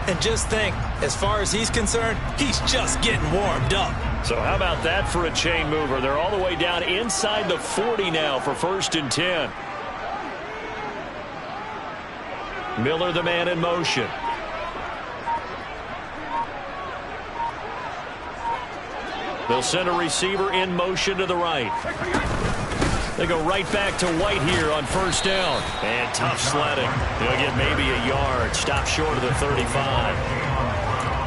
And just think, as far as he's concerned, he's just getting warmed up. So how about that for a chain mover? They're all the way down inside the 40 now for 1st and 10. Miller, the man in motion. They'll send a receiver in motion to the right. They go right back to White here on 1st down. And tough sledding. He'll get maybe a yard. Stop short of the 35.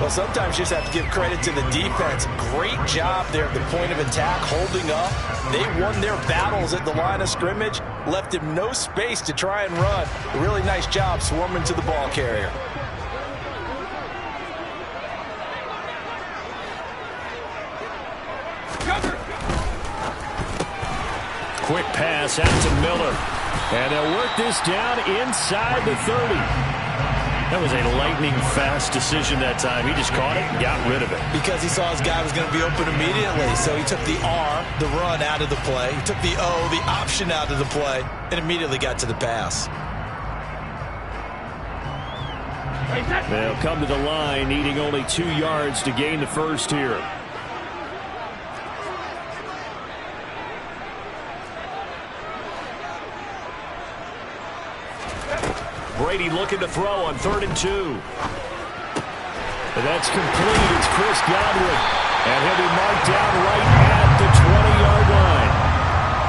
Well, sometimes you just have to give credit to the defense. Great job there at the point of attack, holding up. They won their battles at the line of scrimmage, left him no space to try and run. A really nice job swarming to the ball carrier. Quick pass out to Miller. And they'll work this down inside the 30. That was a lightning-fast decision that time. He just caught it and got rid of it. Because he saw his guy was going to be open immediately. So he took the R, the run, out of the play. He took the O, the option, out of the play, and immediately got to the pass. They'll come to the line, needing only 2 yards to gain the first here. Brady looking to throw on 3rd and 2. And that's complete. It's Chris Godwin. And he'll be marked down right at the 20-yard line.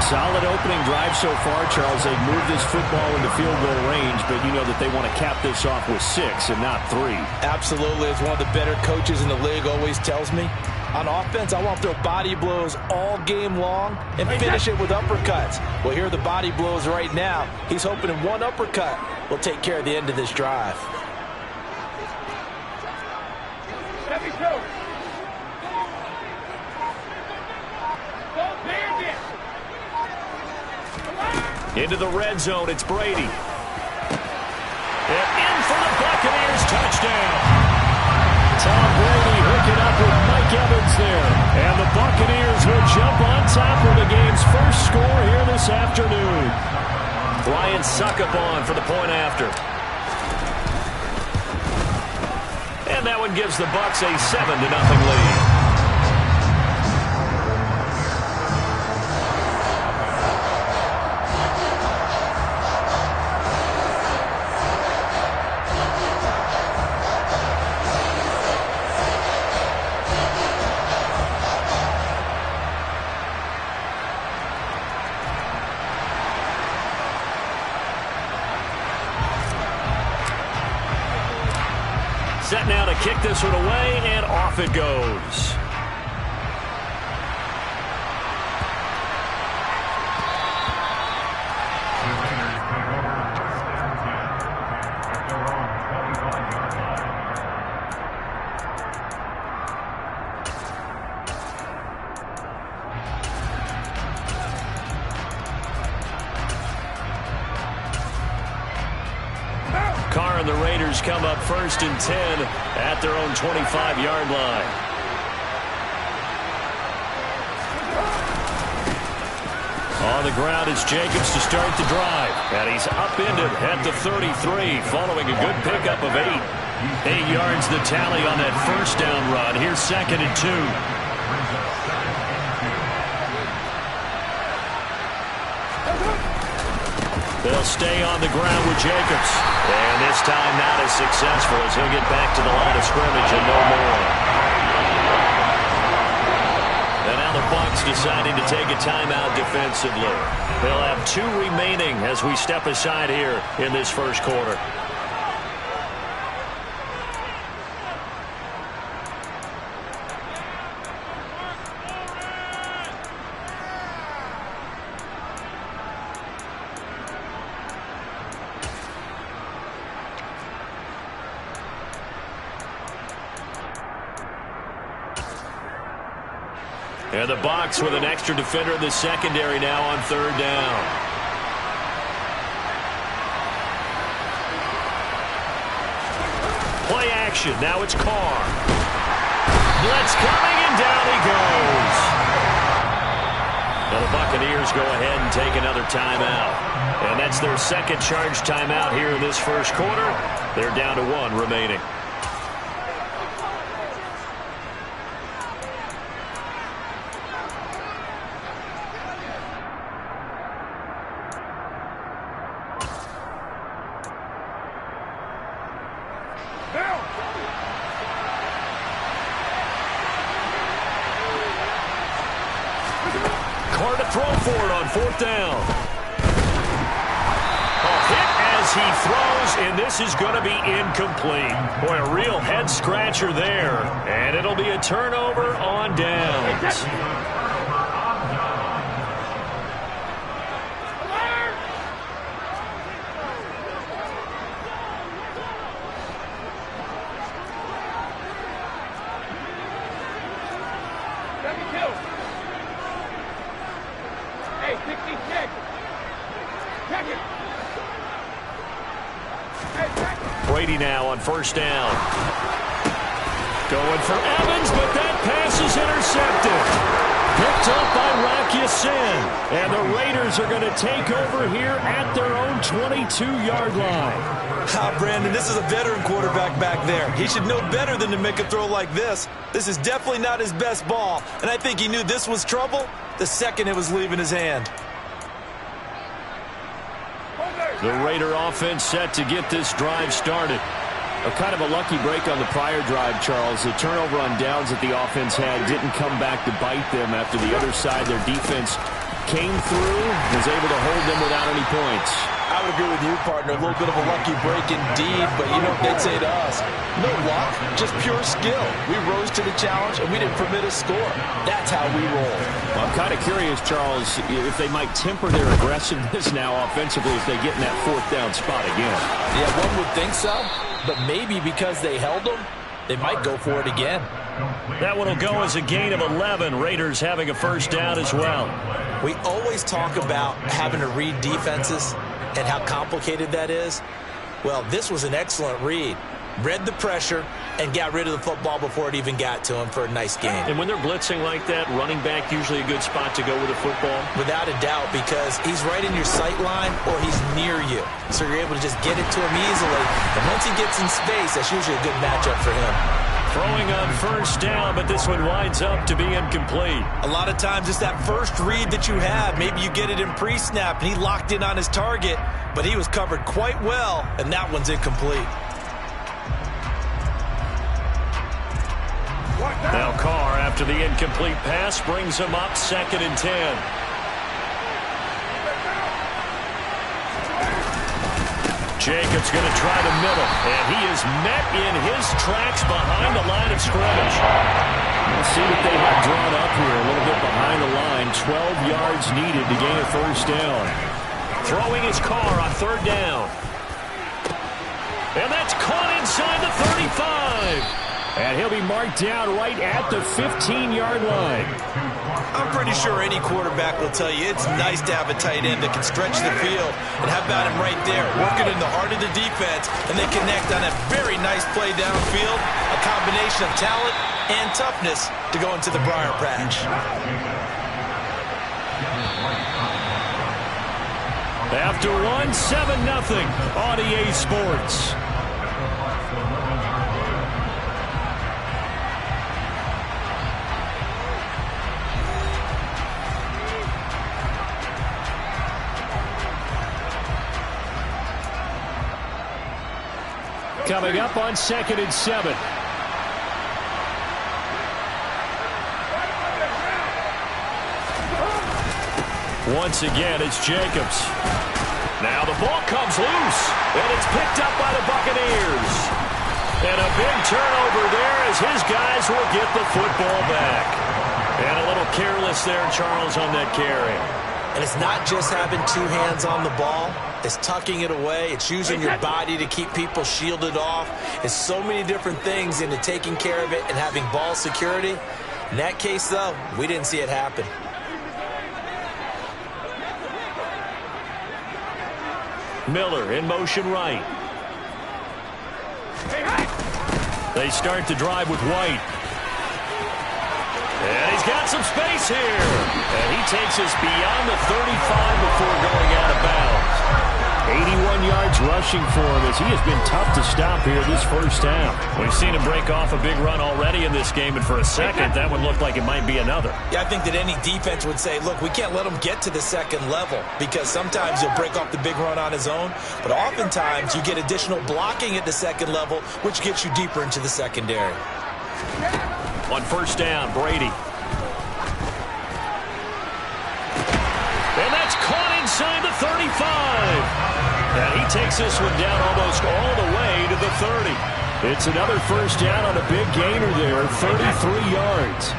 Solid opening drive so far, Charles. They've moved this football into field goal range, but you know that they want to cap this off with 6 and not 3. Absolutely. As one of the better coaches in the league always tells me, on offense, I want to throw body blows all game long and finish it with uppercuts. Well, here are the body blows right now. He's hoping in one uppercut will take care of the end of this drive. Into the red zone, it's Brady. And in for the Buccaneers, touchdown. Tom Brady hooking up with Mike Evans there. And the Buccaneers will jump on top of the game's first score here this afternoon. Ryan Succopon for the point after. And that one gives the Bucs a 7-0 lead. Set now to kick this one away, and off it goes. Carr and the Raiders come up 1st and 10 at their own 25-yard line. On the ground is Jacobs to start the drive. And he's upended at the 33 following a good pickup of 8. 8 yards the tally on that first down run. Here's 2nd and 2. They'll stay on the ground with Jacobs. And this time not as successful as he'll get back to the line of scrimmage and no more. And now the Bucs deciding to take a timeout defensively. They'll have 2 remaining as we step aside here in this first quarter. And the Bucs with an extra defender in the secondary now on 3rd down. Play action. Now it's Carr. Blitz coming, and down he goes. Now the Buccaneers go ahead and take another timeout. And that's their second charge timeout here in this first quarter. They're down to 1 remaining. to throw for it on 4th down. A hit as he throws, and this is going to be incomplete. Boy, a real head-scratcher there. And it'll be a turnover on downs. Brady now on 1st down. Going for Evans, but that pass is intercepted. Picked up by Rakiasin. And the Raiders are going to take over here at their own 22-yard line. Brandon, this is a veteran quarterback back there. He should know better than to make a throw like this. This is definitely not his best ball, and I think he knew this was trouble the second it was leaving his hand. The Raider offense set to get this drive started. A kind of a lucky break on the prior drive, Charles. The turnover on downs that the offense had didn't come back to bite them after the other side. Their defense came through, was able to hold them without any points. I would agree with you, partner. A little bit of a lucky break indeed, but you know what they'd say to us? No luck, just pure skill. We rose to the challenge, and we didn't permit a score. That's how we roll. Well, I'm kind of curious, Charles, if they might temper their aggressiveness now offensively if they get in that 4th down spot again. Yeah, one would think so, but maybe because they held them, they might go for it again. That one will go as a gain of 11. Raiders having a 1st down as well. We always talk about having to read defenses and how complicated that is. Well, this was an excellent read. Read the pressure and got rid of the football before it even got to him for a nice game. And when they're blitzing like that, running back usually a good spot to go with the football? Without a doubt, because he's right in your sight line or he's near you. So you're able to just get it to him easily. And once he gets in space, that's usually a good matchup for him. Throwing on 1st down, but this one winds up to be incomplete. A lot of times it's that first read that you have. Maybe you get it in pre-snap, and he locked in on his target, but he was covered quite well, and that one's incomplete. Now Carr, after the incomplete pass, brings him up 2nd and 10. Jacobs going to try the middle, and he is met in his tracks behind the line of scrimmage. We'll see what they have drawn up here, a little bit behind the line. 12 yards needed to gain a 1st down. Throwing his Carr on 3rd down. And that's caught inside the 35. And he'll be marked down right at the 15-yard line. I'm pretty sure any quarterback will tell you it's nice to have a tight end that can stretch the field. And how about him right there, working in the heart of the defense, and they connect on a very nice play downfield, a combination of talent and toughness to go into the briar patch. After one, 7-0 on EA Sports. Coming up on 2nd and 7. Once again, it's Jacobs. Now the ball comes loose, and it's picked up by the Buccaneers. And a big turnover there as his guys will get the football back. And a little careless there, Charles, on that carry. And it's not just having two hands on the ball. It's tucking it away. It's using your body to keep people shielded off. It's so many different things into taking care of it and having ball security. In that case, though, we didn't see it happen. Miller in motion right. They start the drive with White. And he's got some space here. And he takes us beyond the 35 before going out of bounds. 81 yards rushing for him as he has been tough to stop here this first half. We've seen him break off a big run already in this game, and for a second, that one looked like it might be another. Yeah, I think that any defense would say, look, we can't let him get to the second level because sometimes he'll break off the big run on his own, but oftentimes you get additional blocking at the second level, which gets you deeper into the secondary. On first down, Brady. inside the 35. And he takes this one down almost all the way to the 30. It's another first down on a big gainer there, 33 yards.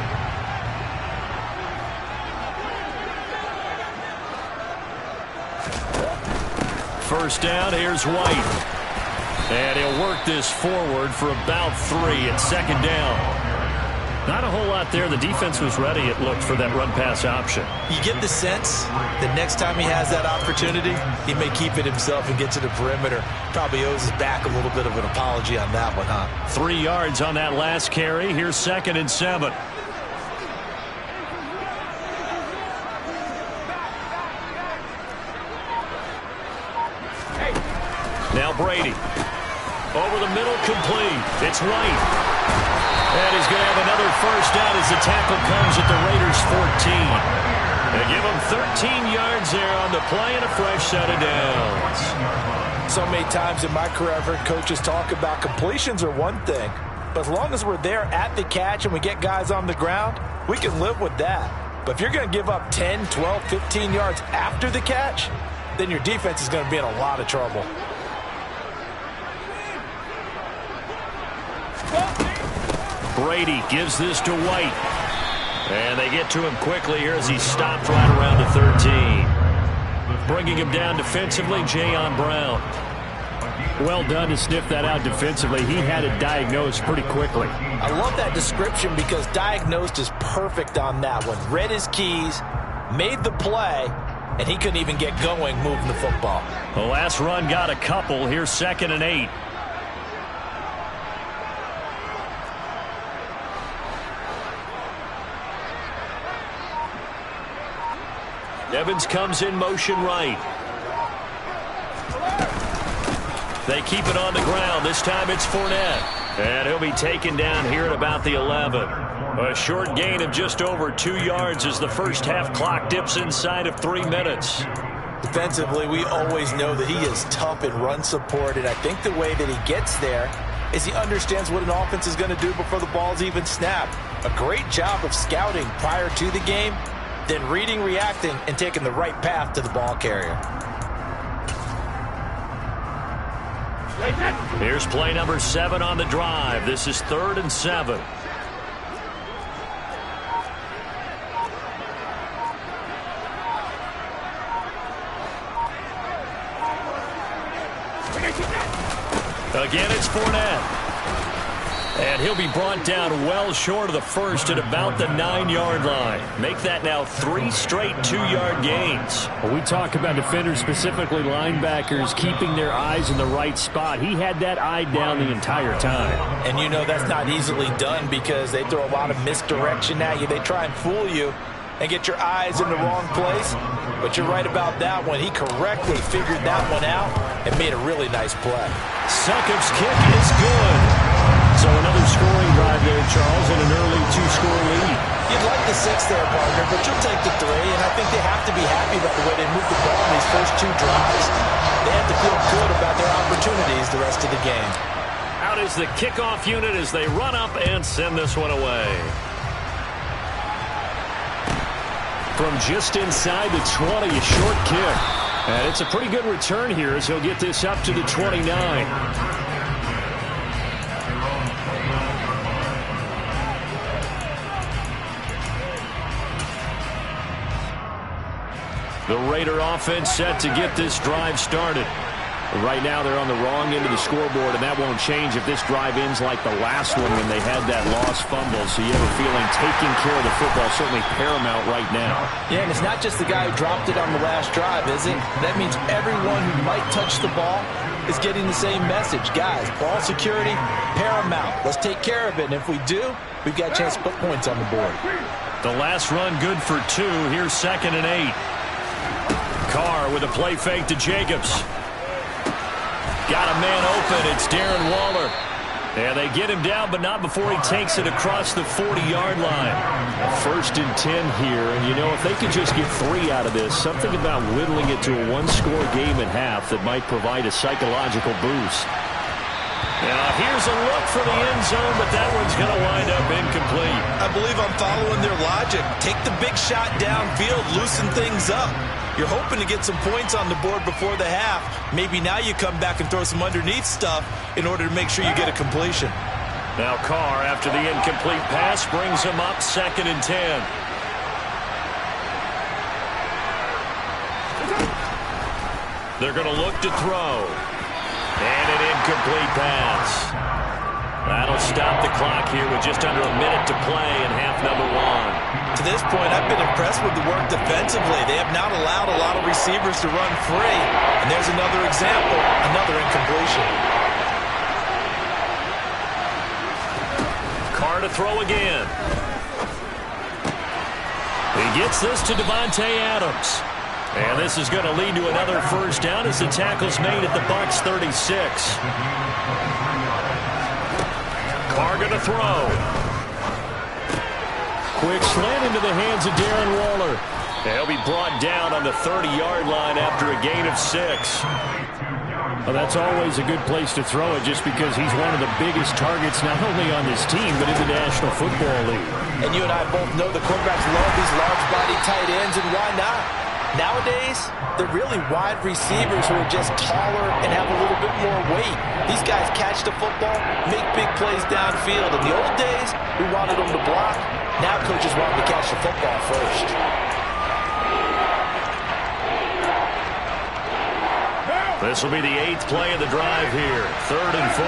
First down, here's White. And he'll work this forward for about 3 at second down. Not a whole lot there. The defense was ready, it looked, for that run-pass option. You get the sense that next time he has that opportunity, he may keep it himself and get to the perimeter. Probably owes his back a little bit of an apology on that one, huh? 3 yards on that last carry. Here's 2nd and 7. Now Brady. Over the middle, complete. It's White. And he's going to have another first down as the tackle comes at the Raiders' 14. They give him 13 yards there on the play and a fresh set of downs. So many times in my career I've heard coaches talk about completions are one thing, but as long as we're there at the catch and we get guys on the ground, we can live with that. But if you're going to give up 10, 12, 15 yards after the catch, then your defense is going to be in a lot of trouble. Brady gives this to White. And they get to him quickly here as he stopped right around the 13. Bringing him down defensively, Jayon Brown. Well done to sniff that out defensively. He had it diagnosed pretty quickly. I love that description because diagnosed is perfect on that one. Read his keys, made the play, and he couldn't even get going moving the football. The last run got a couple. Here's 2nd and 8. Evans comes in motion right. They keep it on the ground. This time it's Fournette. And he'll be taken down here at about the 11. A short gain of just over 2 yards as the first half clock dips inside of 3 minutes. Defensively, we always know that he is tough in run support, and I think the way that he gets there is he understands what an offense is going to do before the ball's even snapped. A great job of scouting prior to the game, then reading, reacting, and taking the right path to the ball carrier. Here's play number 7 on the drive. This is 3rd and 7. Again, it's Fournette. And he'll be brought down well short of the first at about the 9-yard line. Make that now 3 straight 2-yard gains. When we talk about defenders, specifically linebackers, keeping their eyes in the right spot, he had that eye down the entire time. And you know that's not easily done because they throw a lot of misdirection at you. They try and fool you and get your eyes in the wrong place. But you're right about that one. He correctly figured that one out and made a really nice play. Sukup's kick is good. So another scoring drive there, Charles, and an early 2-score lead. You'd like the 6 there, partner, but you'll take the 3, and I think they have to be happy about the way they moved the ball in these first 2 drives. They have to feel good about their opportunities the rest of the game. Out is the kickoff unit as they run up and send this one away. From just inside the 20, a short kick. And it's a pretty good return here as he'll get this up to the 29. The Raider offense set to get this drive started. Right now they're on the wrong end of the scoreboard, and that won't change if this drive ends like the last one when they had that lost fumble. So you have a feeling taking care of the football is certainly paramount right now. Yeah, and it's not just the guy who dropped it on the last drive, is it? That means everyone who might touch the ball is getting the same message. Guys, ball security, paramount. Let's take care of it, and if we do, we've got a chance to put points on the board. The last run good for 2. Here's 2nd and 8. Carr with a play fake to Jacobs. Got a man open. It's Darren Waller. And they get him down, but not before he takes it across the 40-yard line. 1st and 10 here. And, you know, if they could just get 3 out of this, something about whittling it to a 1-score game at half that might provide a psychological boost. Now, here's a look for the end zone, but that one's going to wind up incomplete. I believe I'm following their logic. Take the big shot downfield, loosen things up. You're hoping to get some points on the board before the half. Maybe now you come back and throw some underneath stuff in order to make sure you get a completion. Now Carr, after the incomplete pass, brings him up 2nd and 10. They're going to look to throw. And an incomplete pass. That'll stop the clock here with just under a minute to play in half number 1. To this point, I've been impressed with the work defensively. They have not allowed a lot of receivers to run free. And there's another example, another incompletion. Carr to throw again. He gets this to Devontae Adams. And this is going to lead to another first down as the tackle's made at the Bucs 36. Carr going to throw. Quick slant into the hands of Darren Waller. He'll be brought down on the 30-yard line after a gain of 6. Well, that's always a good place to throw it just because he's one of the biggest targets not only on this team but in the National Football League. And you and I both know the quarterbacks love these large-body tight ends, and why not? Nowadays, they're really wide receivers who are just taller and have a little bit more weight. These guys catch the football, make big plays downfield. In the old days, we wanted them to block. Now coaches want them to catch the football first. This will be the 8th play of the drive here. 3rd and 4.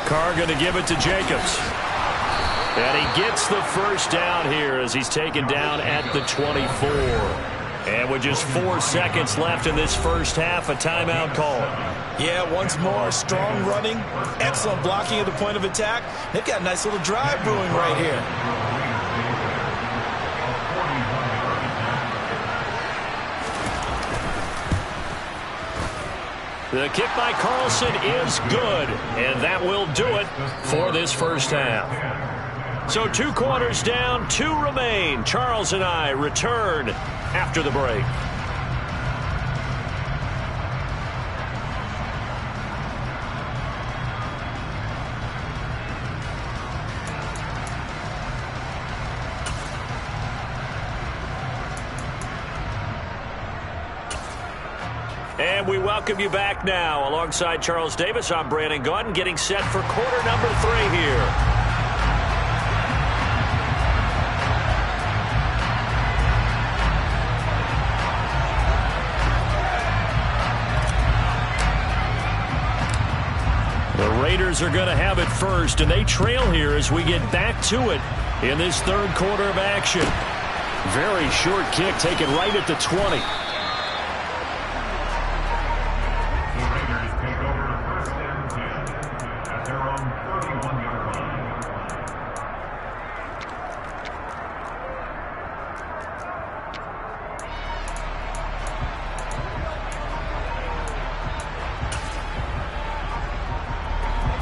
Carr going to give it to Jacobs. And he gets the first down here as he's taken down at the 24. And with just 4 seconds left in this first half, a timeout call. Yeah, once more, strong running, excellent blocking at the point of attack. They've got a nice little drive brewing right here. The kick by Carlson is good, and that will do it for this first half. So 2 quarters down, 2 remain. Charles and I return after the break. And we welcome you back now. Alongside Charles Davis, I'm Brandon Gaudin, getting set for quarter number 3 here. The Raiders are going to have it first, and they trail here as we get back to it in this 3rd quarter of action. Very short kick taken right at the 20.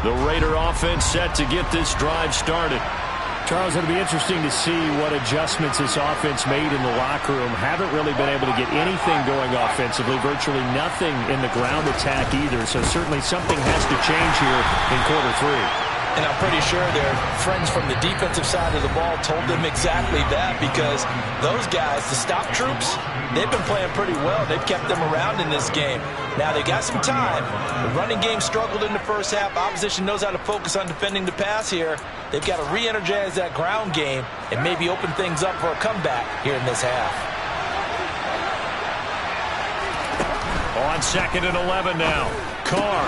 The Raider offense set to get this drive started. Charles, it'll be interesting to see what adjustments this offense made in the locker room. Haven't really been able to get anything going offensively, virtually nothing in the ground attack either. So certainly something has to change here in quarter 3. And I'm pretty sure their friends from the defensive side of the ball told them exactly that, because those guys, the stop troops, they've been playing pretty well. They've kept them around in this game. Now they got some time. The running game struggled in the first half. Opposition knows how to focus on defending the pass here. They've got to re-energize that ground game and maybe open things up for a comeback here in this half. On 2nd and 11 now. Carr,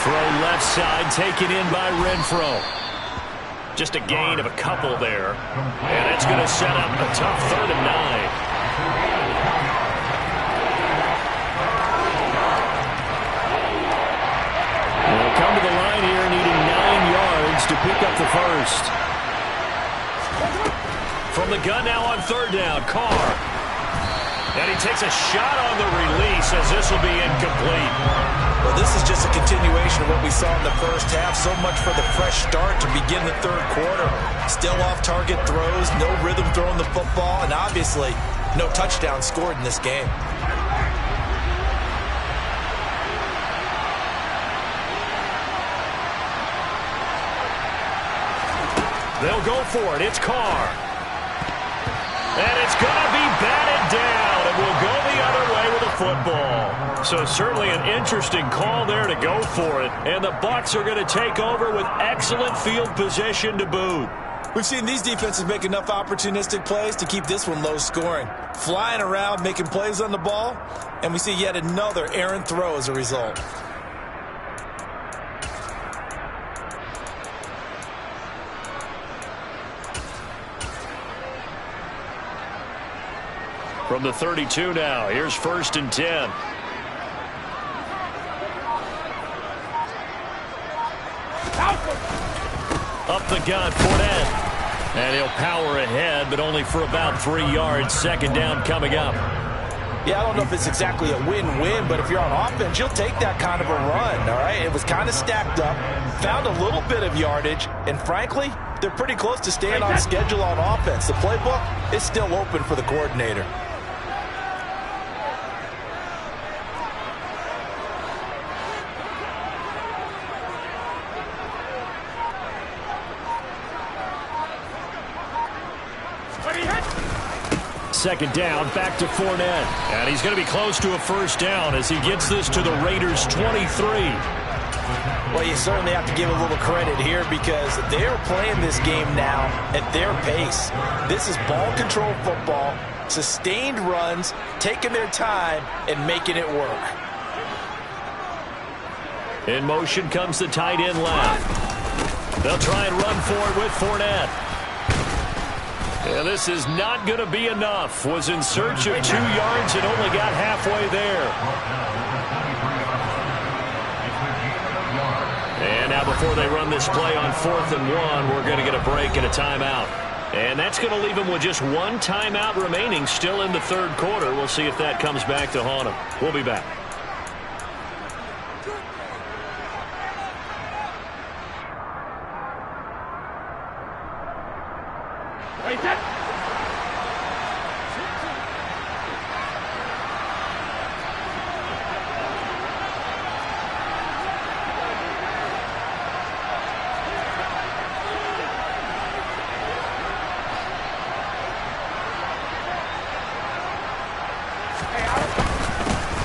throw left side, taken in by Renfro. Just a gain of a couple there. And it's going to set up a tough 3rd and 9. They'll come to the line here needing 9 yards to pick up the first. From the gun now on 3rd down, Carr. And he takes a shot on the release as this will be incomplete. Well, this is just a continuation of what we saw in the first half. So much for the fresh start to begin the 3rd quarter. Still off-target throws, no rhythm throwing the football, and obviously no touchdown scored in this game. They'll go for it. It's Carr. And it's going to be batted down, and will go the other way with a football. So certainly an interesting call there to go for it. And the Bucs are going to take over with excellent field position to boot. We've seen these defenses make enough opportunistic plays to keep this one low scoring. Flying around, making plays on the ball, and we see yet another errant throw as a result. From the 32 now, here's 1st and 10. Up the gut, Fournette. And he'll power ahead, but only for about 3 yards. 2nd down coming up. Yeah, I don't know if it's exactly a win-win, but if you're on offense, you'll take that kind of a run, all right? It was kind of stacked up, found a little bit of yardage, and frankly, they're pretty close to staying on schedule on offense. The playbook is still open for the coordinator. Second down, back to Fournette. And he's going to be close to a 1st down as he gets this to the Raiders' 23. Well, you certainly have to give a little credit here because they're playing this game now at their pace. This is ball control football, sustained runs, taking their time, and making it work. In motion comes the tight end left. They'll try and run for it with Fournette. And this is not going to be enough. Was in search of 2 yards and only got halfway there. And now before they run this play on 4th and 1, we're going to get a break and a timeout. And that's going to leave them with just 1 timeout remaining still in the 3rd quarter. We'll see if that comes back to haunt them. We'll be back.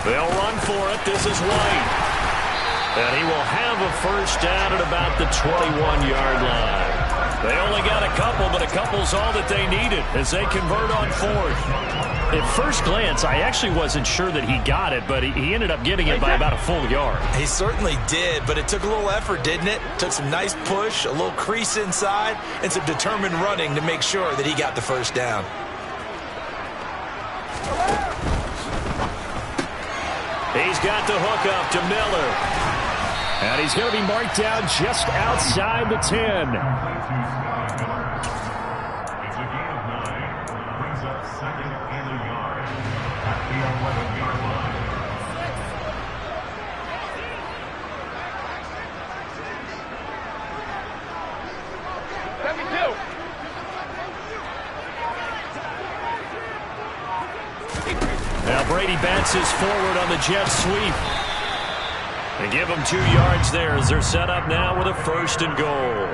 They'll run for it. This is White. And he will have a 1st down at about the 21-yard line. They only got a couple, but a couple's all that they needed as they convert on 4th. At first glance, I actually wasn't sure that he got it, but he ended up getting it by about a full yard. He certainly did, but it took a little effort, didn't it? Took some nice push, a little crease inside, and some determined running to make sure that he got the 1st down. He's got the hook up to Miller. And he's going to be marked down just outside the 10. It's a gain of 9. Brings up 2nd and a yard at the 11-yard line. Now Brady bounces forward on the jet sweep. They give them 2 yards there as they're set up now with a 1st and goal.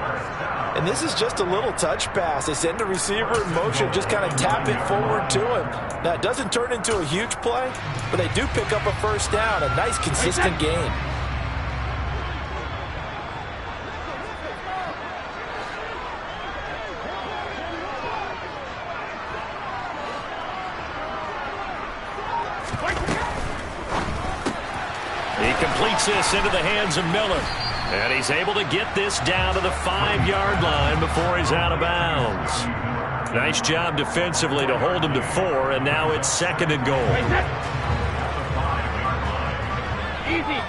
And this is just a little touch pass. They send the receiver in motion, just kind of tap it forward to him. Now, it doesn't turn into a huge play, but they do pick up a 1st down, a nice, consistent gain. He completes this into the hands of Miller. And he's able to get this down to the 5-yard line before he's out of bounds. Nice job defensively to hold him to 4, and now it's 2nd and goal. Easy.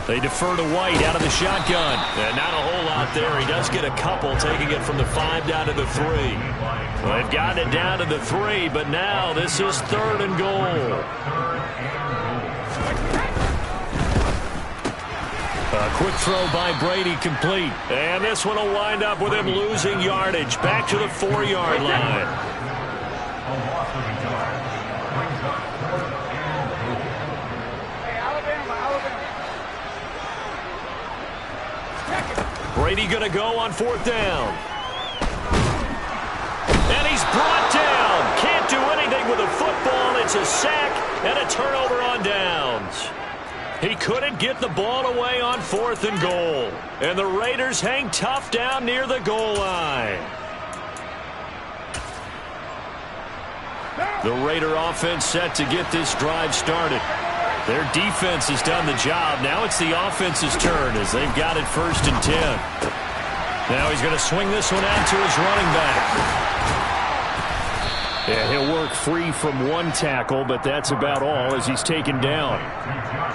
They defer to White out of the shotgun. And not a whole lot there. He does get a couple, taking it from the 5 down to the 3. Well, they've gotten it down to the 3, but now this is 3rd and goal. A quick throw by Brady complete. And this one will wind up with him losing yardage back to the 4-yard line. Brady going to go on 4th down. And he's brought down. Can't do anything with a football. It's a sack and a turnover on downs. He couldn't get the ball away on 4th and goal. And the Raiders hang tough down near the goal line. The Raider offense set to get this drive started. Their defense has done the job. Now it's the offense's turn as they've got it 1st and 10. Now he's going to swing this one out to his running back. Yeah, he'll work free from 1 tackle, but that's about all as he's taken down.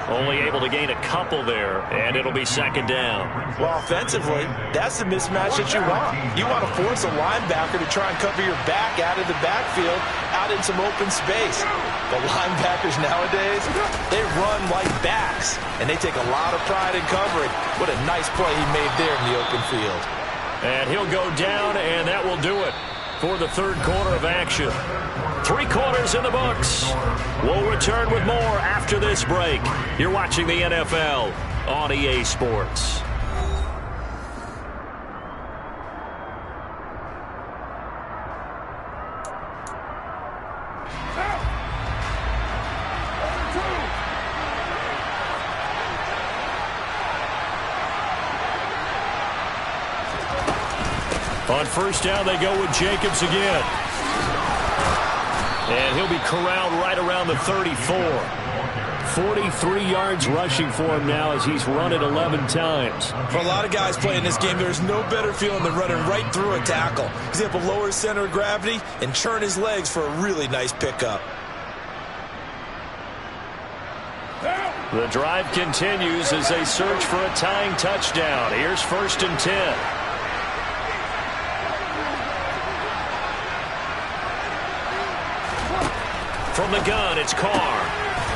Only able to gain a couple there, and it'll be 2nd down. Well, offensively, that's the mismatch that you want. You want to force a linebacker to try and cover your back out of the backfield, out in some open space. The linebackers nowadays, they run like backs, and they take a lot of pride in covering. What a nice play he made there in the open field. And he'll go down, and that will do it for the 3rd quarter of action. 3 quarters in the books. We'll return with more after this break. You're watching the NFL on EA Sports. On 1st down, they go with Jacobs again. And he'll be corralled right around the 34. 43 yards rushing for him now as he's run it 11 times. For a lot of guys playing this game, there's no better feeling than running right through a tackle. He's able to lower his center of gravity and churn his legs for a really nice pickup. The drive continues as they search for a tying touchdown. Here's 1st and 10. From the gun, it's Carr.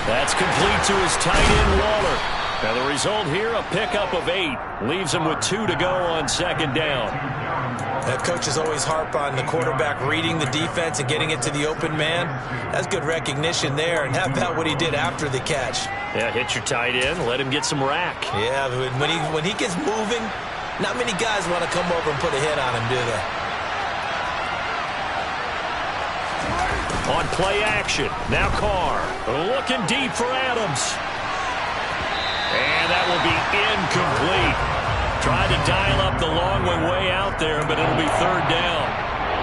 That's complete to his tight end, Waller. Now the result here, a pickup of 8. Leaves him with 2 to go on 2nd down. That coaches always harp on the quarterback reading the defense and getting it to the open man. That's good recognition there. And how about what he did after the catch? Yeah, hit your tight end, let him get some rack. Yeah, when he gets moving, not many guys want to come over and put a hit on him, do they? On play action, now Carr looking deep for Adams. And that will be incomplete. Tried to dial up the long one way out there, but it'll be 3rd down.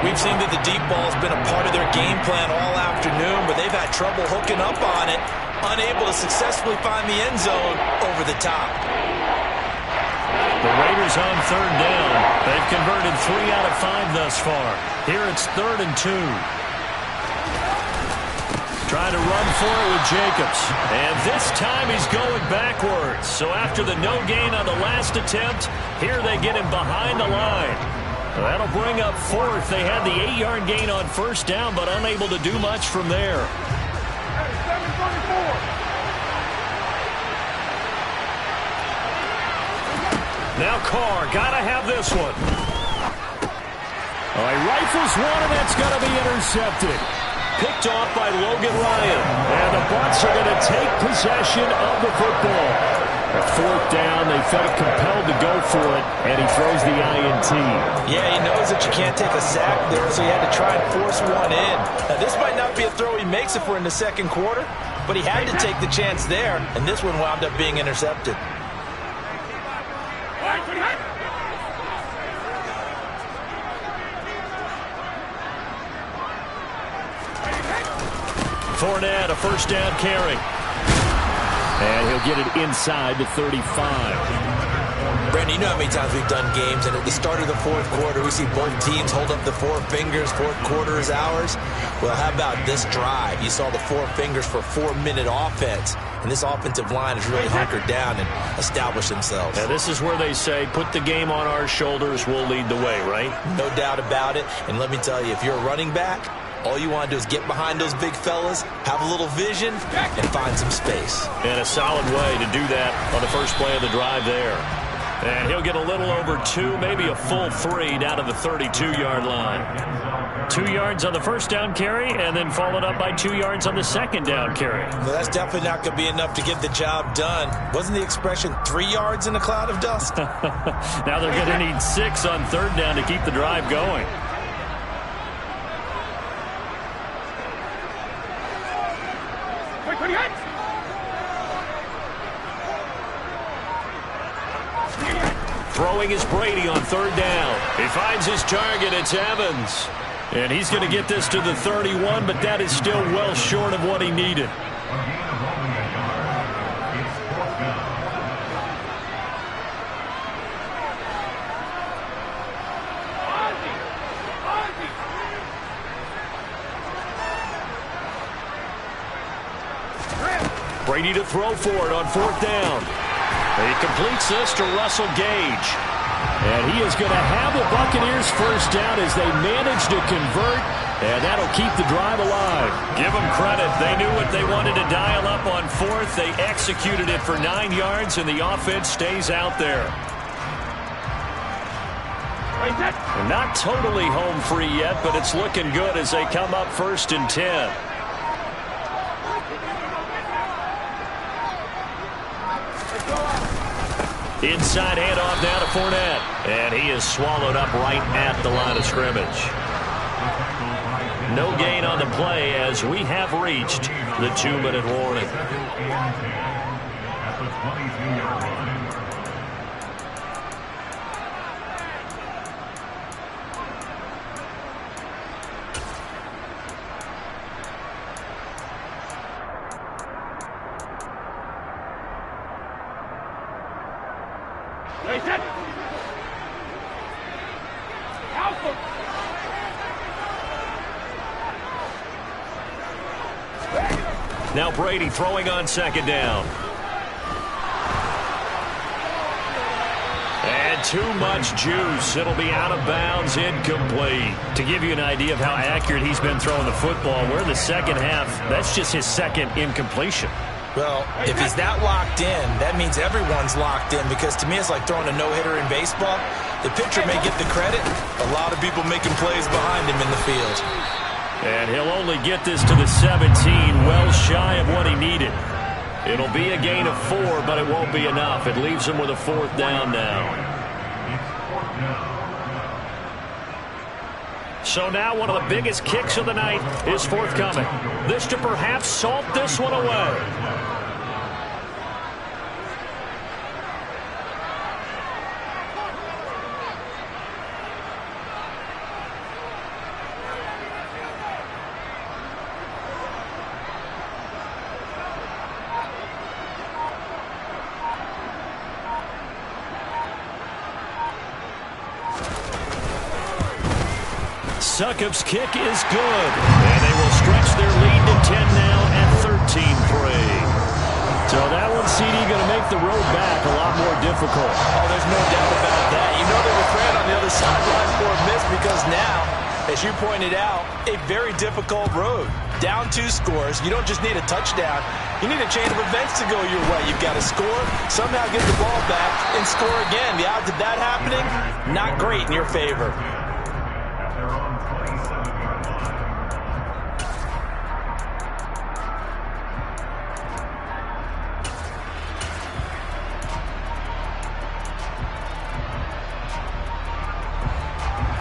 We've seen that the deep ball has been a part of their game plan all afternoon, but they've had trouble hooking up on it, unable to successfully find the end zone over the top. The Raiders on 3rd down. They've converted 3 out of 5 thus far. Here it's 3rd and 2. Trying to run for it with Jacobs. And this time he's going backwards. So after the no gain on the last attempt, here they get him behind the line. That'll bring up 4th. They had the 8-yard gain on 1st down, but unable to do much from there. Now Carr, gotta have this one. He rifles one, and that's going to be intercepted. Picked off by Logan Ryan. And the Bucs are going to take possession of the football. At 4th down, they felt compelled to go for it, and he throws the INT. Yeah, he knows that you can't take a sack there, so he had to try and force one in. Now, this might not be a throw he makes if we're in the 2nd quarter, but he had to take the chance there, and this one wound up being intercepted. Fournette, a 1st down carry. And he'll get it inside the 35. Brandon, you know how many times we've done games, and at the start of the 4th quarter, we see both teams hold up the 4 fingers, 4th quarter is ours. Well, how about this drive? You saw the 4 fingers for 4-minute offense, and this offensive line has really hunkered down and established themselves. Now, this is where they say, put the game on our shoulders, we'll lead the way, right? No doubt about it, and let me tell you, if you're a running back, all you want to do is get behind those big fellas, have a little vision, and find some space. And a solid way to do that on the first play of the drive there. And he'll get a little over 2, maybe a full 3 down to the 32-yard line. 2 yards on the first down carry, and then followed up by 2 yards on the second down carry. Well, that's definitely not going to be enough to get the job done. Wasn't the expression 3 yards in a cloud of dust? Now they're going to need 6 on third down to keep the drive going. Throwing is Brady on third down. He finds his target. It's Evans. And he's going to get this to the 31, but that is still well short of what he needed. Brady to throw for it on fourth down. He completes this to Russell Gage. And he is going to have the Buccaneers first down as they manage to convert, and that'll keep the drive alive. Give them credit. They knew what they wanted to dial up on fourth. They executed it for 9 yards, and the offense stays out there. They're not totally home free yet, but it's looking good as they come up first and 10. Inside handoff now to Fournette. And he is swallowed up right at the line of scrimmage. No gain on the play as we have reached the 2-minute warning. At the 22-yard line. Now Brady throwing on second down. And too much juice. It'll be out of bounds, incomplete. To give you an idea of how accurate he's been throwing the football, we're in the second half. That's just his second incompletion. Well, if he's that locked in, that means everyone's locked in, because to me it's like throwing a no-hitter in baseball. The pitcher may get the credit. A lot of people making plays behind him in the field. And he'll only get this to the 17, well shy of what he needed. It'll be a gain of 4, but it won't be enough. It leaves him with a fourth down now. So now one of the biggest kicks of the night is forthcoming. This to perhaps salt this one away. Succop's kick is good. And they will stretch their lead to 10 now at 13-3. So that one, CD, going to make the road back a lot more difficult. Oh, there's no doubt about that. You know they were praying on the other sideline for a miss, because now, as you pointed out, a very difficult road. Down 2 scores. You don't just need a touchdown. You need a chain of events to go your way. You've got to score, somehow get the ball back, and score again. The odds of that happening, not great in your favor.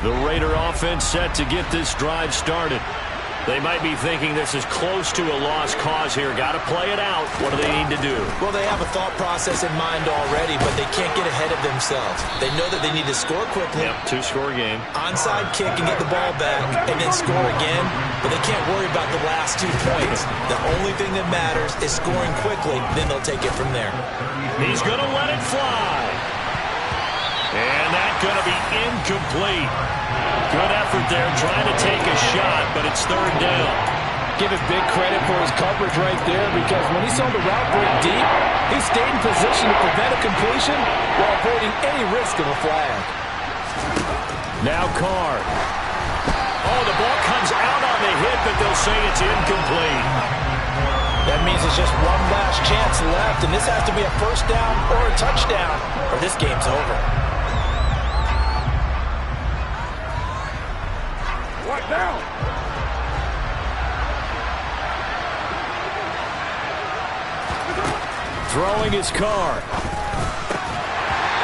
The Raider offense set to get this drive started. They might be thinking this is close to a lost cause here. Got to play it out. What do they need to do? Well, they have a thought process in mind already, but they can't get ahead of themselves. They know that they need to score quickly. Yep, 2-score game. Onside kick and get the ball back, and then score again. But they can't worry about the last 2 points. The only thing that matters is scoring quickly. Then they'll take it from there. He's going to let it fly. And that's going to be incomplete. Good effort there trying to take a shot, but it's third down. Give him big credit for his coverage right there, because when he saw the route break deep, he stayed in position to prevent a completion while avoiding any risk of a flag. Now Carr. Oh, the ball comes out on the hit, but they'll say it's incomplete. That means it's just one last chance left, and this has to be a first down or a touchdown, or this game's over. Down. Throwing his car.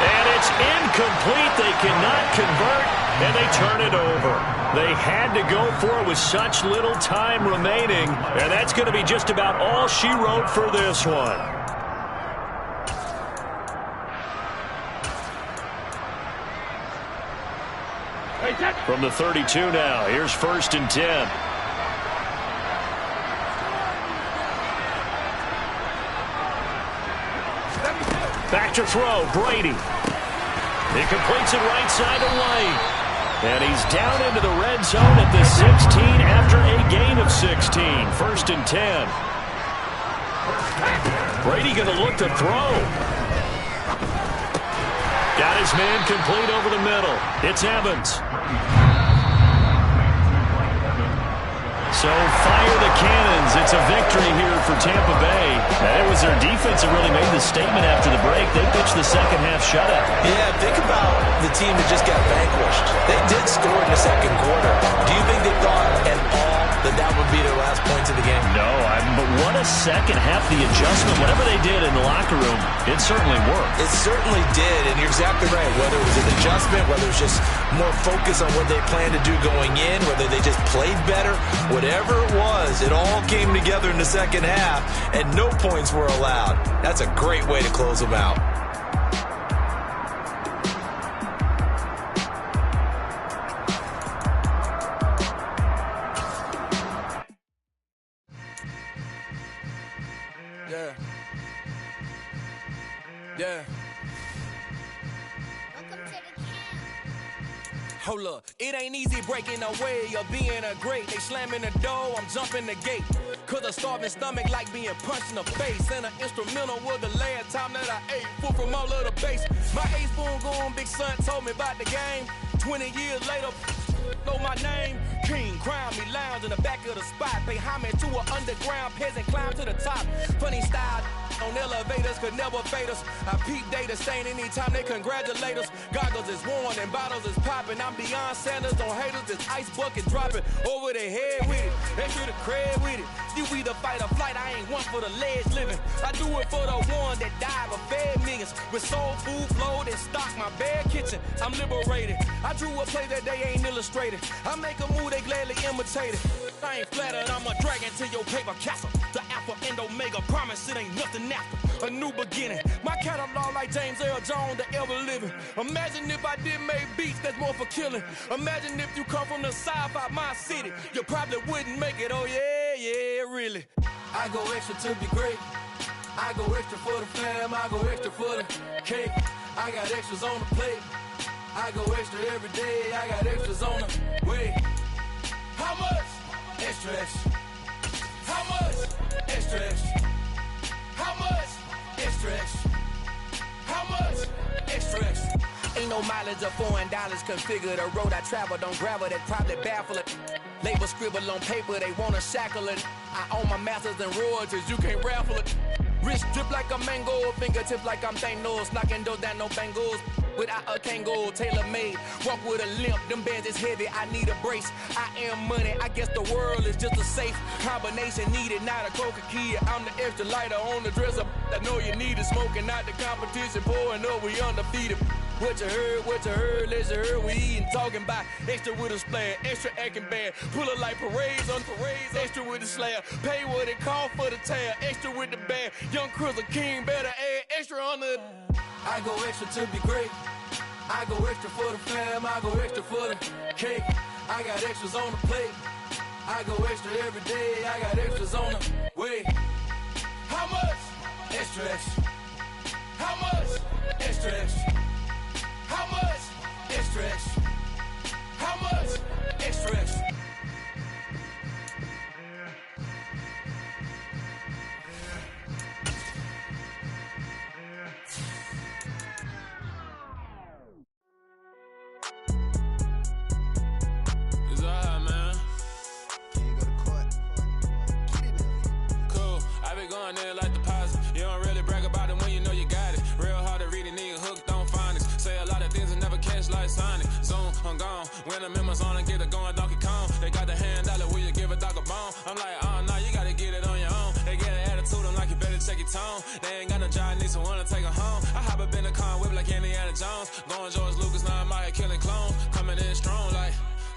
And it's incomplete. They cannot convert, and they turn it over. They had to go for it with such little time remaining, and that's going to be just about all she wrote for this one. From the 32 now, here's 1st and 10. Back to throw, Brady. He completes it right side of Lane. And he's down into the red zone at the 16 after a gain of 16. 1st and 10. Brady going to look to throw. Got his man complete over the middle. It's Evans. So fire the cannons. It's a victory here for Tampa Bay. And it was their defense that really made the statement after the break. They pitched the second half shutout. Yeah, think about the team that just got vanquished. They did score in the second quarter. Do you think they thought at all that would be their last points of the game? No, but what a second half. The adjustment, whatever they did in the locker room, it certainly worked. It certainly did, and you're exactly right. Whether it was an adjustment, whether it was just more focus on what they planned to do going in, whether they just played better, whatever it was, it all came together in the second half, and no points were allowed. That's a great way to close them out. Yeah. Hold up, it ain't easy breaking away or being a great. They slamming the door, I'm jumping the gate. Cause a starving stomach like being punched in the face. And an instrumental was the last time that I ate food from all of the base. My ace spoon going, big son told me about the game. 20 years later, know my name. King, crown me, lounge in the back of the spot. Pay homage to an underground peasant, climb to the top. Funny style on elevators could never fade us. I peep data stain anytime they congratulate us. Goggles is worn and bottles is popping. I'm beyond Sanders on haters, this ice bucket dropping over their head with it. They should have cred with it. You either fight or flight, I ain't one for the ledge living. I do it for the one that died but fed millions. With soul food flowed and stocked my bare kitchen. I'm liberated. I drew a play that they ain't illustrated. I make a move, they gladly imitate it. I ain't flattered, I'm a dragon to your paper castle. The Alpha and Omega, promise it ain't nothing after. A new beginning. My catalog like James Earl Jones, the ever living. Imagine if I did make beats that's more for killing. Imagine if you come from the south out my city. You probably wouldn't make it, oh yeah, really. I go extra to be great. I go extra for the fam, I go extra for the cake. I got extras on the plate. I go extra every day, I got extras on the way. How much? Extra, extra. How much? Extra, extra. How much? Extra, extra. How much? Extra, extra. Ain't no mileage of $4 configure the road I travel. Don't gravel that probably baffle it. Label scribble on paper, they wanna shackle it. I own my masters and royalties, you can't raffle it. Wrist drip like a mango, fingertips like I'm Thanos. Knocking those down, no bangles. Without a Kango, tailor-made. Walk with a limp, them bands is heavy, I need a brace. I am money, I guess the world is just a safe combination needed, not a coca key. I'm the extra lighter on the dresser. I know you need it, smoking out the competition, pouring up, we undefeated. What you heard, let's heard, we eating, talking about extra with a splash, extra acting bad, pull it like parades on parades, extra with the slab, pay what it cost for the tab, extra with the bag, young Chris a king, better add extra on the. I go extra to be great, I go extra for the fam, I go extra for the cake, I got extras on the plate, I go extra every day, I got extras on the way. How much? Extra, extra. How much? Extra, extra. How much? Extra, extra. How much? Extra, extra. It's alright, man. Can you go to court? Get it now. Cool. I been going there like deposit. You don't really brag about it when you know you got it. Real hard to read a nigga hooked on phonics. Say a lot of things and never catch like Sonic. Zoom, I'm gone. When I'm in my zone, I get it going Donkey Kong. They got need someone to take her home. I hop up in the car, whip like Indiana Jones. Going George Lucas, now I'm out here killing clones. Coming in strong like,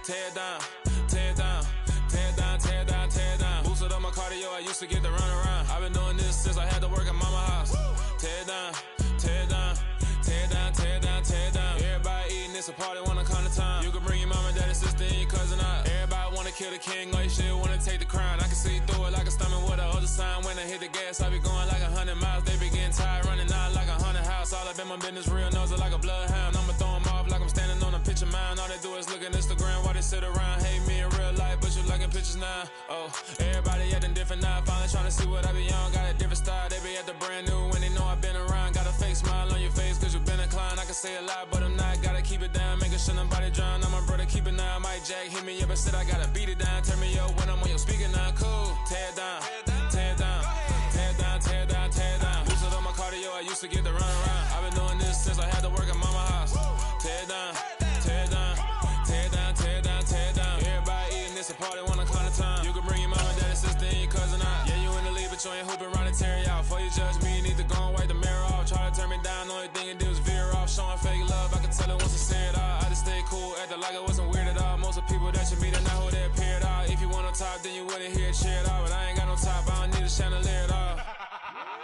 tear down, tear down, tear down, tear down, tear down. Boosted up my cardio, I used to get to run around. I've been doing this since I had to work at mama house. Tear down, tear down, tear down, tear down, tear down. Everybody eating, it's a party, wanna come to time. You can bring your mama, daddy, sister, and your cousin out. Everybody wanna kill the king, or you shit wanna take the crown. I can see through it like a stomach with a other sign. When I hit the gas, I be going like 100 miles. They be getting tired, running out like 100 house. All up in my business, real nose it like a bloodhound. I'ma throw 'em off like I'm standing on a picture mound. All they do is look at Instagram while they sit around. Hate me in real life, but you liking pictures now. Oh, everybody acting different now. Finally trying to see what I be on. Got a different style, they be at the brand new when they know I've been around. Got a fake smile on your face, cause you been inclined. I can say a lot, but I'm not. Gotta keep it down, making sure nobody drown. I'm my brother, keep it now. Mike Jack hit me up and said I gotta beat it down. Turn me up when I'm on your speaker now. Cool, tear down, tear down, tear down, tear down, tear down. Boosted up my cardio, I used to get to run around. I've been doing this since I had to work at mama house. Tear down, tear down, tear down, tear down, tear down. Everybody eating, it's a party, wanna come to time. You can bring your mama, daddy, sister, and your cousin out. Yeah, you in the lead, but you ain't hooping around and tear you out. Before you judge me, you need to go and wipe the mirror off. Try to turn me down, only thing it do is veer off. Showing fake love, I can tell it once I see it all. I just stay cool, acting like I wasn't weird at all. Most of the people that you meet are not who they appear at all. If you want on top, then you wouldn't hear it cheer at all. But I ain't got no top, I don't need a chandelier at all.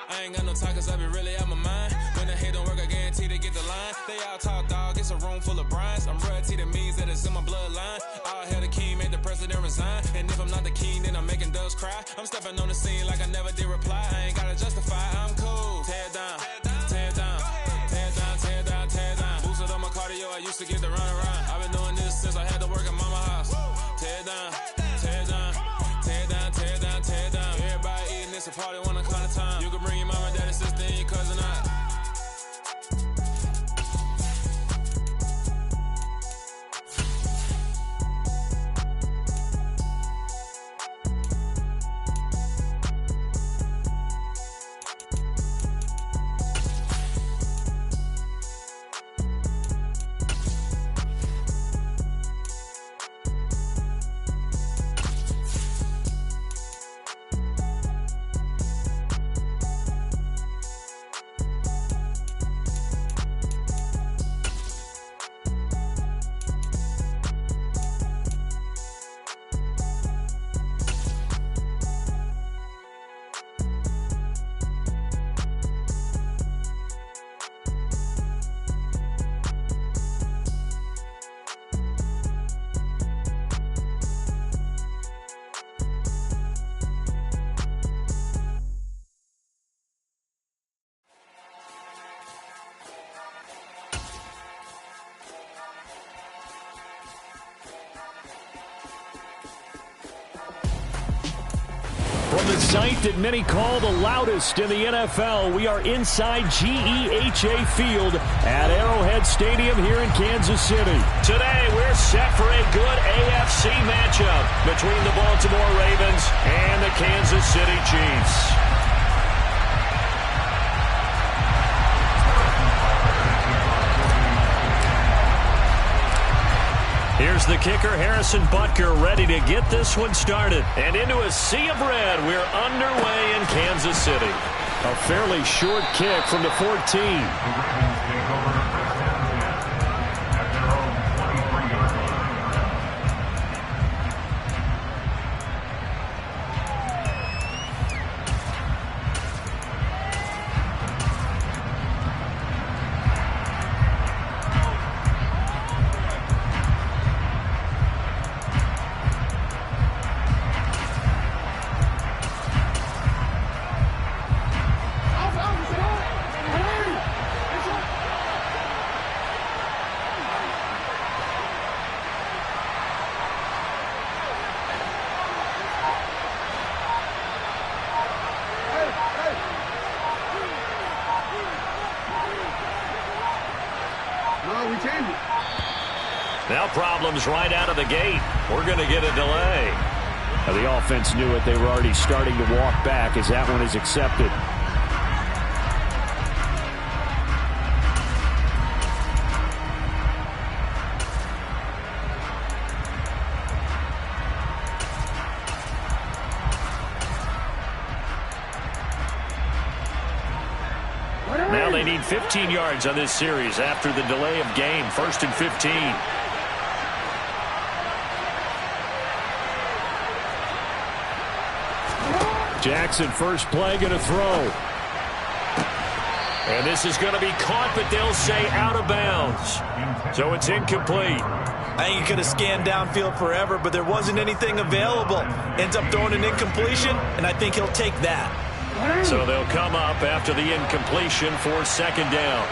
I ain't got no time, cause I be really out my mind. When the hate don't work, I guarantee they get the line. They all talk, dog, it's a room full of brinds. I'm royalty, that means that it's in my bloodline. All hail the king, made the president resign. And if I'm not the king, then I'm making doves cry. I'm stepping on the scene like I never did reply. I ain't gotta justify, I'm cool. Tear down, tear down, tear down, tear down, tear down. Boosted up my cardio, I used to get to run around. I've been doing this since I had to work at mama house. Tear down, tear down, tear down, tear down, tear down. Everybody eating, it's a party, wanna come to time. You can bring your mama, daddy, sister, and your cousin out. From the site that many call the loudest in the NFL, we are inside GEHA Field at Arrowhead Stadium here in Kansas City. Today, we're set for a good AFC matchup between the Baltimore Ravens and the Kansas City Chiefs. Here's the kicker, Harrison Butker, ready to get this one started. And into a sea of red, we're underway in Kansas City. A fairly short kick from the 14. The Ravens take over first and 10 at their own 23-yard line. Now problems right out of the gate. We're going to get a delay. Now, the offense knew it. They were already starting to walk back as that one is accepted. Now they need 15 yards on this series after the delay of game. 1st and 15. Jackson first play, going to throw. And this is going to be caught, but they'll say out of bounds. So it's incomplete. I think he could have scanned downfield forever, but there wasn't anything available. Ends up throwing an incompletion, and I think he'll take that. So they'll come up after the incompletion for 2nd down.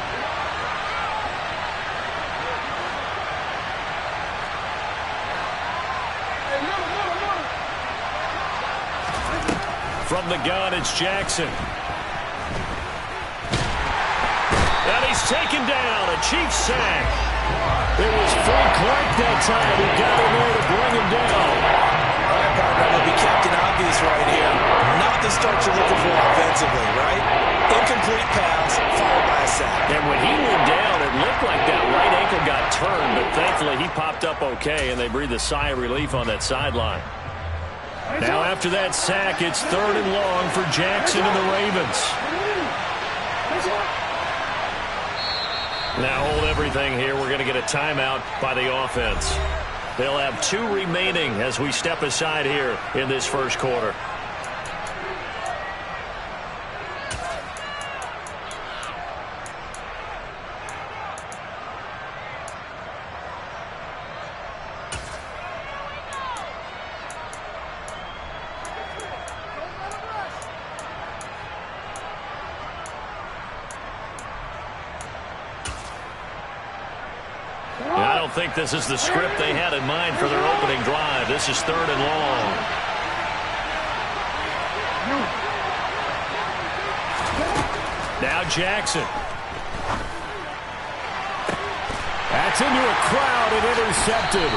From the gun, it's Jackson. And he's taken down. A Chiefs sack. It was Frank Clark that time who got in there to bring him down. All right, partner, I'm going to be Captain Obvious right here. Not the start you're looking for offensively, right? Incomplete pass, followed by a sack. And when he went down, it looked like that right ankle got turned, but thankfully he popped up okay, and they breathed a sigh of relief on that sideline. Now after that sack, it's 3rd and long for Jackson and the Ravens. Now hold everything here. We're going to get a timeout by the offense. They'll have 2 remaining as we step aside here in this 1st quarter. I don't think this is the script they had in mind for their opening drive. This is 3rd and long. Now Jackson. That's into a crowd and intercepted.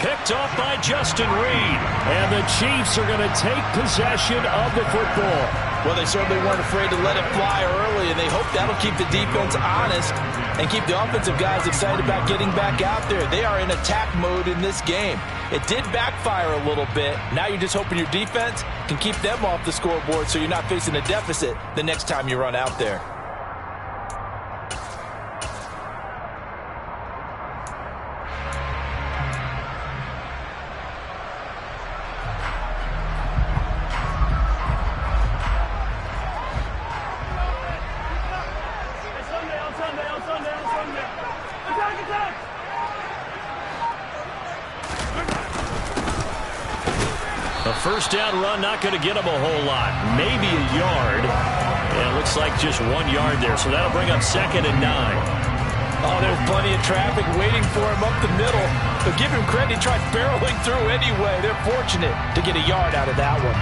Picked off by Justin Reed. And the Chiefs are going to take possession of the football. Well, they certainly weren't afraid to let it fly early, and they hope that'll keep the defense honest and keep the offensive guys excited about getting back out there. They are in attack mode in this game. It did backfire a little bit. Now you're just hoping your defense can keep them off the scoreboard so you're not facing a deficit the next time you run out there. A 1st down run, not going to get him a whole lot. Maybe a yard. And it looks like just 1 yard there. So that'll bring up 2nd and 9. Oh, there's plenty of traffic waiting for him up the middle. But give him credit, he tried barreling through anyway. They're fortunate to get a yard out of that one.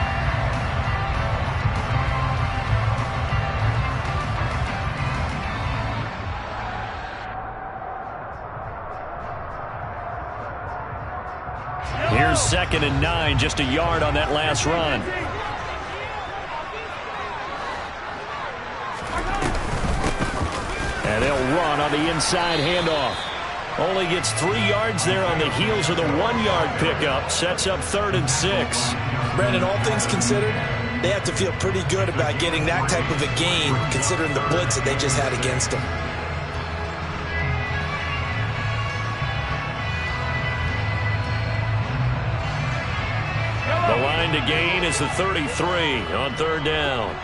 Here's 2nd and 9, just a yard on that last run. And they'll run on the inside handoff. Only gets 3 yards there on the heels of the 1-yard pickup. Sets up 3rd and 6. Brandon, all things considered, they have to feel pretty good about getting that type of a gain considering the blitz that they just had against them. The line to gain is the 33 on 3rd down.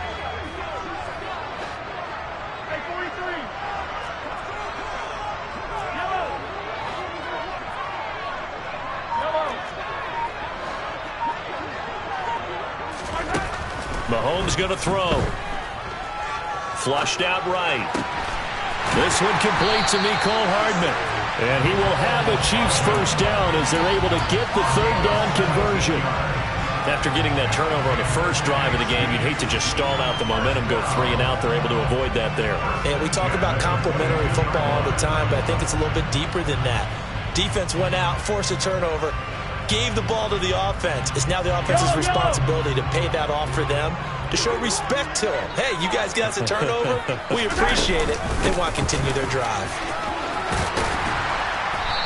Mahomes going to throw. Flushed out right. This one complete to Mecole Hardman. And he will have a Chiefs 1st down as they're able to get the 3rd down conversion. After getting that turnover on the first drive of the game, you'd hate to just stall out the momentum, go 3 and out. They're able to avoid that there. And we talk about complementary football all the time, but I think it's a little bit deeper than that. Defense went out, forced a turnover, gave the ball to the offense. It's now the offense's responsibility to pay that off for them, to show respect to them. Hey, you guys got us a turnover. We appreciate it. They want to continue their drive.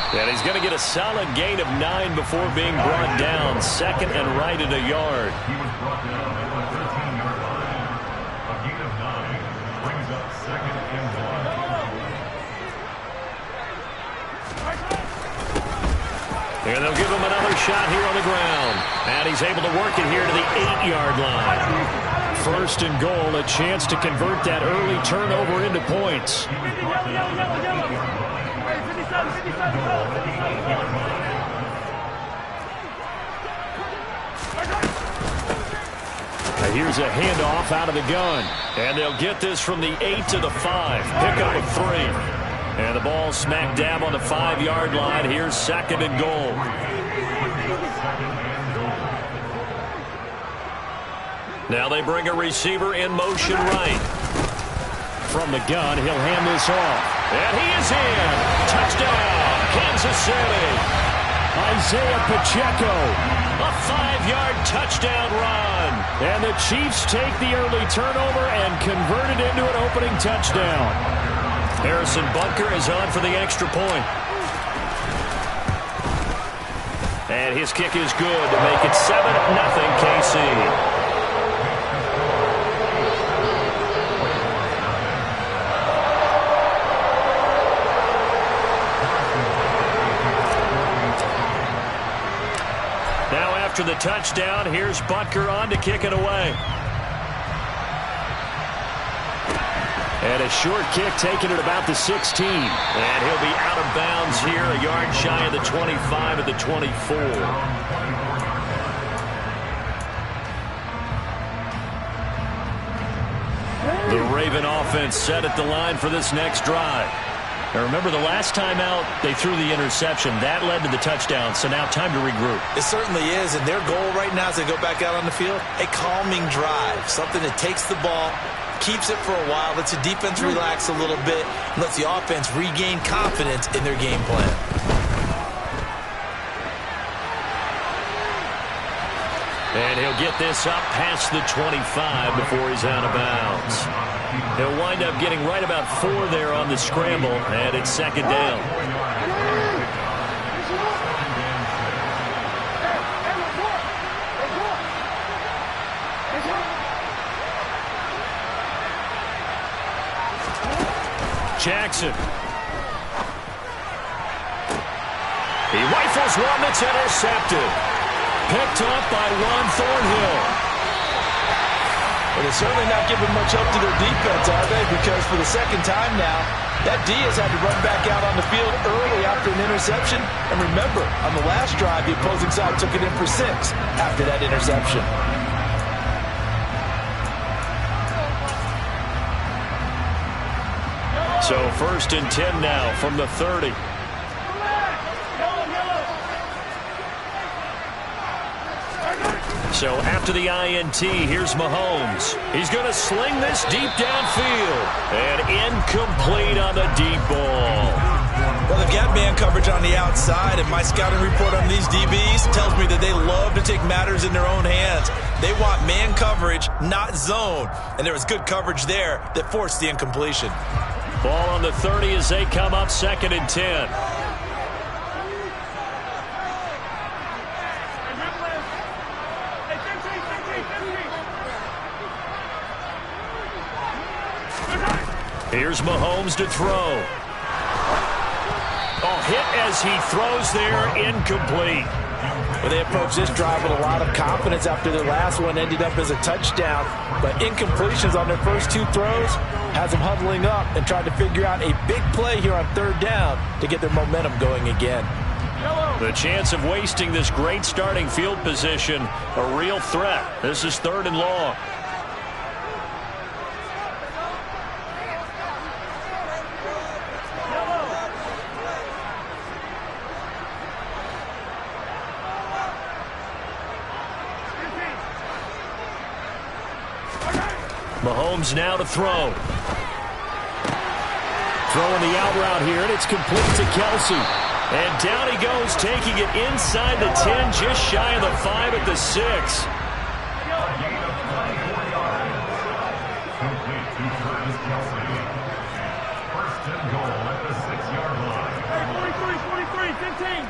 And he's going to get a solid gain of 9 before being brought down. 2nd and right at a yard. He was brought down at the 13-yard line. A gain of 9 brings up And they'll give him another shot here on the ground. And he's able to work it here to the 8-yard line. First and goal, a chance to convert that early turnover into points. Here's a handoff out of the gun. And they'll get this from the 8 to the 5. Pickup of 3. And the ball smack dab on the 5-yard line. Here's second and goal. Now they bring a receiver in motion right. From the gun, he'll hand this off. And he is in. Touchdown, Kansas City. Isaiah Pacheco. A 5-yard touchdown run. And the Chiefs take the early turnover and convert it into an opening touchdown. Harrison Butker is on for the extra point. And his kick is good to make it 7-0 KC. After the touchdown, here's Butker on to kick it away. And a short kick taken at about the 16. And he'll be out of bounds here, a yard shy of the 25 at the 24. The Raven offense set at the line for this next drive. Now remember, the last time out, they threw the interception. That led to the touchdown, so now time to regroup. It certainly is, and their goal right now as they go back out on the field, a calming drive, something that takes the ball, keeps it for a while, lets the defense relax a little bit, and lets the offense regain confidence in their game plan. And he'll get this up past the 25 before he's out of bounds. He'll wind up getting right about 4 there on the scramble, and it's second down. Jackson. He rifles one that's intercepted. Picked up by Juan Thornhill. Well, they're certainly not giving much help to their defense, are they? Because for the second time now, that D has had to run back out on the field early after an interception. And remember, on the last drive, the opposing side took it in for 6 after that interception. So first and 10 now from the 30. So after the INT, here's Mahomes. He's going to sling this deep downfield. And incomplete on the deep ball. Well, they've got man coverage on the outside, and my scouting report on these DBs tells me that they love to take matters in their own hands. They want man coverage, not zone. And there was good coverage there that forced the incompletion. Ball on the 30 as they come up second and 10. Here's Mahomes to throw. Oh, hit as he throws there, incomplete. Well, they approached this drive with a lot of confidence after their last one ended up as a touchdown. But incompletions on their first 2 throws has them huddling up and trying to figure out a big play here on 3rd down to get their momentum going again. The chance of wasting this great starting field position, a real threat. This is 3rd and long. Mahomes now to throw. Throwing the out route here, and it's complete to Kelsey. And down he goes, taking it inside the 10, just shy of the 5 at the 6. First and goal at the 6-yard line. 43, 15.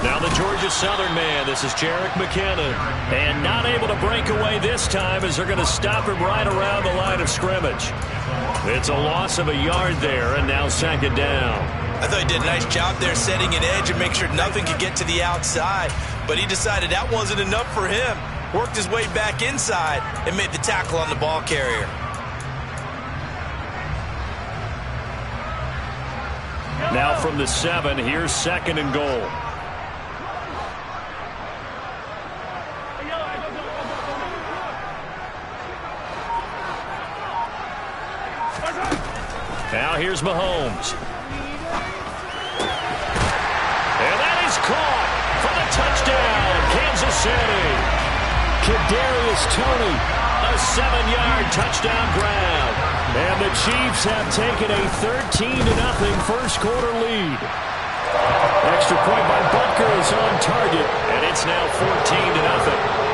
Now the Georgia Southern man, this is Jerick McKinnon. And not able to break away this time as they're going to stop him right around the line of scrimmage. It's a loss of a yard there, and now second down. I thought he did a nice job there setting an edge and make sure nothing could get to the outside. But he decided that wasn't enough for him. Worked his way back inside and made the tackle on the ball carrier. Now from the 7, here's second and goal. Now here's Mahomes. And that is caught for the touchdown, Kansas City. Kadarius Toney. A 7-yard touchdown grab. And the Chiefs have taken a 13-0 first quarter lead. Extra point by Butker is on target. And it's now 14-0.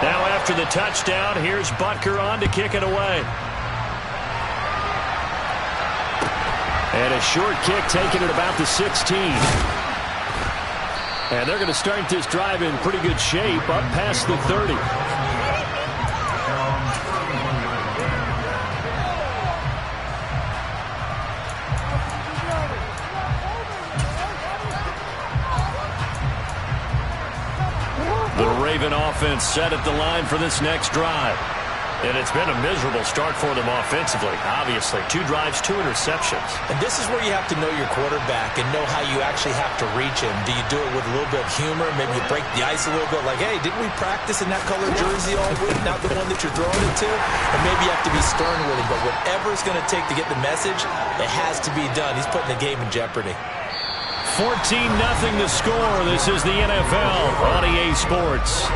Now after the touchdown, here's Butker on to kick it away. And a short kick taken at about the 16. And they're going to start this drive in pretty good shape up past the 30. The Raven offense set at the line for this next drive. And it's been a miserable start for them offensively. Obviously, 2 drives, 2 interceptions. And this is where you have to know your quarterback and know how you actually have to reach him. Do you do it with a little bit of humor? Maybe you break the ice a little bit like, hey, didn't we practice in that color jersey all week? Not the one that you're throwing it to? And maybe you have to be stern with him. But whatever it's going to take to get the message, it has to be done. He's putting the game in jeopardy. 14-0 the score. This is the NFL on EA Sports.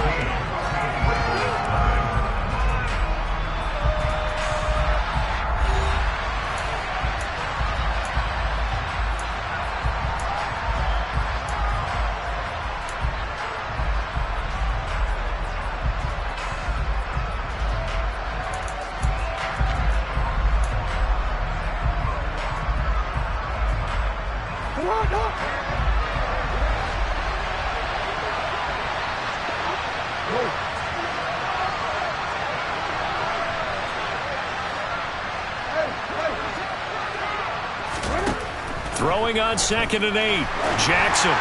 Throwing on 2nd and 8. Jackson.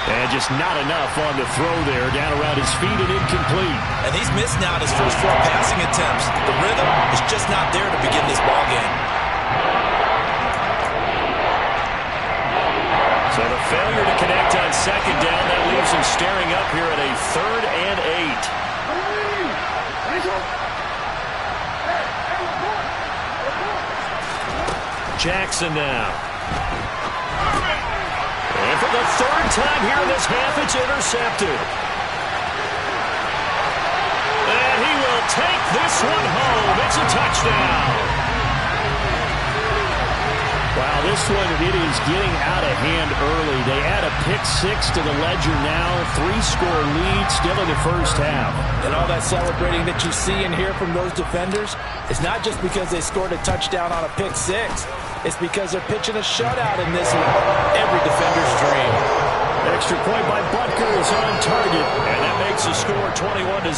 And just not enough on the throw there. Down around his feet and incomplete. And he's missed now his first 4 passing attempts. The rhythm is just not there to begin this ball game. So the failure to connect on 2nd down, that leaves him staring up here at a 3rd and 8. Jackson now. And for the 3rd time here in this half, it's intercepted. And he will take this one home. It's a touchdown. Wow, this one, it is getting out of hand early. They add a pick 6 to the ledger now. 3-score lead still in the first half. And all that celebrating that you see and hear from those defenders is not just because they scored a touchdown on a pick 6. It's because they're pitching a shutout in this one. Every defender's dream. Extra point by Butker is on target. And that makes the score 21-0.